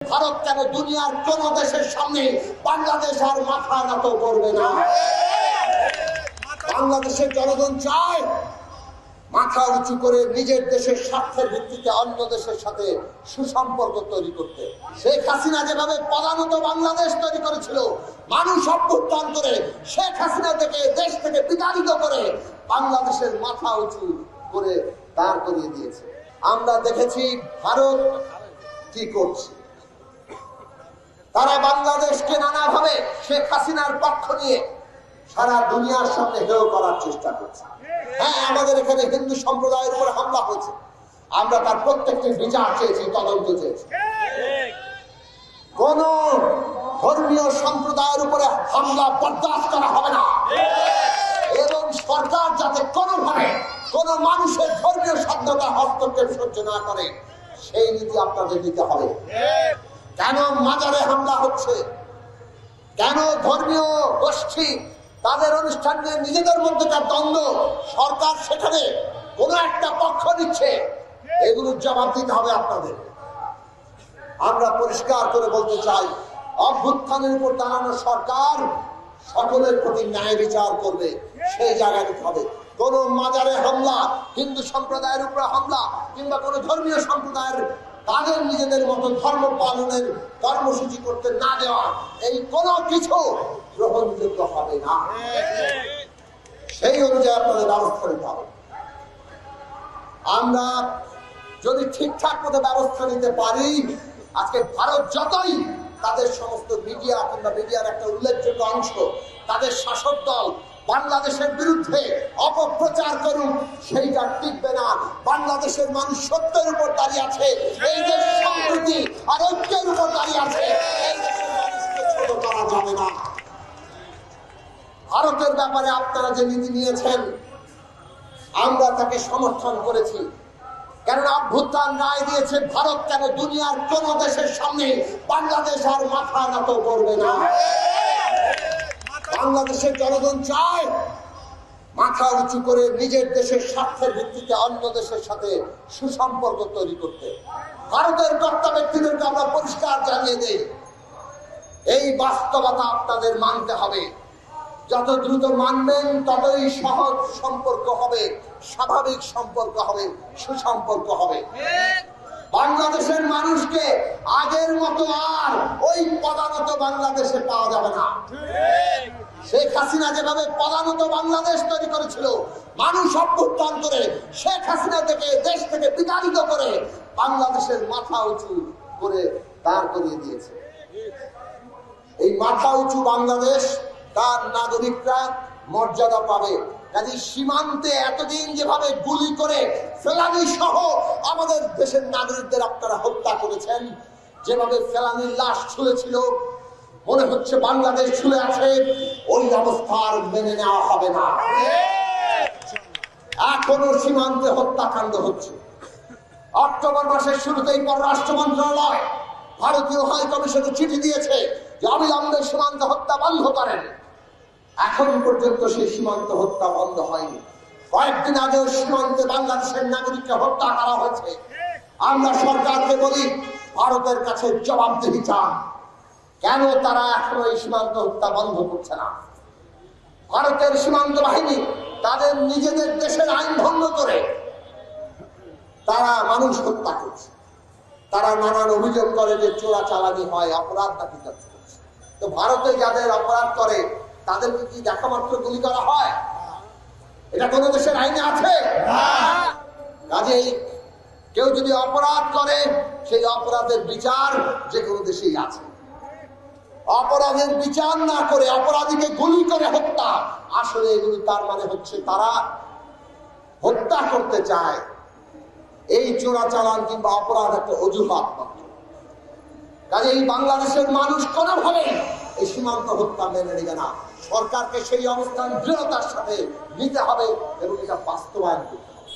ভারত কেন দুনিয়ার কোন দেশের সামনে বাংলাদেশ আর মাথা নত করবে না? বাংলাদেশের জনগণ চায় মাথা উঁচু করে নিজের দেশের স্বার্থের ভিত্তিতে অন্য দেশের সাথে সুসম্পর্ক তৈরি করতে। শেখ হাসিনা যেভাবে পদানত বাংলাদেশ তৈরি করেছিল, মানুষ অভ্যুত্থান করে শেখ হাসিনা থেকে দেশ থেকে বিতাড়িত করে বাংলাদেশের মাথা উঁচু করে দাঁড় করিয়ে দিয়েছে। আমরা দেখেছি ভারত কি করছে। তারা বাংলাদেশকে নানাভাবে শেখ হাসিনার পক্ষ নিয়ে সারা দুনিয়ার সামনে হেয় করার চেষ্টা করছে। হ্যাঁ, আমাদের এখানে হিন্দু সম্প্রদায়ের উপর হামলা হয়েছে, আমরা তার প্রত্যেকটি বিচার চেয়েছি, তদন্ত চেয়েছি। কোন ধর্মীয় সম্প্রদায়ের উপরে হামলা বরদাস্ত করা হবে না, এবং সরকার যাতে কোনোভাবে কোন মানুষের ধর্মীয় স্বাধীনতা হস্তক্ষেপ সহ্য না করে সেই নীতি আপনাদের নিতে হবে। কেন মাজারে হামলা হচ্ছে, কেন ধর্মীয় গোষ্ঠী তাদের অনুষ্ঠান নিয়ে নিজেদের মধ্যে তার দ্বন্দ্ব, সরকার সেখানে কোন একটা পক্ষ নিচ্ছে, এগুলোর জবাব দিতে হবে আপনাদের। আমরা পরিষ্কার করে বলতে চাই, অভ্যুত্থানের উপর দাঁড়ানো সরকার সকলের প্রতি ন্যায় বিচার করবে, সেই জায়গায় দিতে হবে। কোন মাজারে হামলা, হিন্দু সম্প্রদায়ের উপর হামলা, কিংবা কোন ধর্মীয় সম্প্রদায়ের তাদের নিজেদের মতো ধর্ম পালনের কর্মসূচি করতে না দেওয়া, এই কোনো কিছু গ্রহণযোগ্য হবে না। সেই অনুযায়ী আপনাদের ব্যবস্থা নিতে হবে। আমরা যদি ঠিকঠাক মতো ব্যবস্থা নিতে পারি, আজকে ভারত যতই তাদের সমস্ত মিডিয়া কিংবা মিডিয়ার একটা উল্লেখযোগ্য অংশ তাদের শাসক দল বাংলাদেশের বিরুদ্ধে অপপ্রচার করুক, সেইটা টিকবে না। বাংলাদেশের মানুষ সত্যের উপর দাঁড়িয়ে আছে, এই দেশ সম্প্রীতি আর ঐক্যের উপর দাঁড়িয়ে আছে, এই দেশের মানুষকে ছোট করা যাবে না। ভারতের ব্যাপারে আপনারা যে নীতি নিয়েছেন, আমরা তাকে সমর্থন করেছি, কারণ অভ্যুত্থান রায় দিয়েছে ভারত কেন দুনিয়ার কোন দেশের সামনে বাংলাদেশ আর মাথা নত করবে না। বাংলাদেশের জনগণ চায় মাথা উঁচু করে নিজের দেশের স্বার্থের ভিত্তিতে অন্য দেশের সাথে সুসম্পর্ক তৈরি করতে। ভারতের কর্তা ব্যক্তিদেরকে আমরা পরিষ্কার জানিয়ে দেই, এই বাস্তবতা আপনাদের মানতে হবে। যত দ্রুত মানবেন ততই সহজ সম্পর্ক হবে, স্বাভাবিক সম্পর্ক হবে, সুসম্পর্ক হবে। বাংলাদেশের মানুষকে আগের মতো আর ওই পদানত বাংলাদেশে পাওয়া যাবে না। শেখ হাসিনা যেভাবে পদানত বাংলাদেশ তৈরি করেছিল, মানুষ অভ্যুত্থান করে শেখ হাসিনা থেকে দেশ থেকে বিতাড়িত করে বাংলাদেশের মাথা উঁচু করে দাঁড় করিয়ে দিয়েছে। এই মাথা উঁচু বাংলাদেশ, তার নাগরিকরা মর্যাদা পাবে। কাজে সীমান্তে এতদিন যেভাবে গুলি করে ফেলানি সহ আমাদের দেশের নাগরিকদের আপনারা হত্যা করেছেন, যেভাবে ফেলানির লাশ ঝুলেছিল, মনে হচ্ছে বাংলাদেশ ঝুলে আছে, ওই অবস্থার মেনে নেওয়া হবে না। এখনো সীমান্তে হত্যাকাণ্ড হচ্ছে। অক্টোবর মাসের শুরুতেই পররাষ্ট্র মন্ত্রণালয় ভারতীয় হাই কমিশনে চিঠি দিয়েছে যে অবিলম্বে সীমান্ত হত্যা বন্ধ করেন। এখন পর্যন্ত সেই সীমান্ত হত্যা বন্ধ হয়নি। কয়েকদিন আগেও সীমান্তে বাংলাদেশের নাগরিককে হত্যা করা হয়েছে। আমরা সরকারকে বলি, ভারতের কাছে জবাবদিহি চান, কেন তারা এখনো এই সীমান্ত হত্যা বন্ধ করছে না? ভারতের সীমান্ত বাহিনী তাদের নিজেদের দেশের আইন ভঙ্গ করে তারা মানুষ হত্যা করছে। তারা নানান অভিযোগ করে যে চোরাচালানি হয়, অপরাধ নাকি করছে। তো ভারতে যাদের অপরাধ করে তাদেরকে কি দেখা মাত্র গুলি করা হয়? এটা কোন দেশের আইনে আছে? কাজেই কেউ যদি অপরাধ করে, সেই অপরাধের বিচার যে কোনো দেশেই আছে। অপরাধের বিচার না করে অপরাধীকে গুলি করে হত্যা, আসলে এগুলি তার মানে হচ্ছে তারা হত্যা করতে চায়। এই চোরাচালান কিংবা অপরাধ একটা অজুহাত মাত্র। কাজেই বাংলাদেশের মানুষ কোনোভাবে এই সীমান্ত হত্যা মেনে নেবে না। সরকারকে সেই অবস্থান দৃঢ়তার সাথে নিতে হবে এবং এটা বাস্তবায়ন করতে হবে।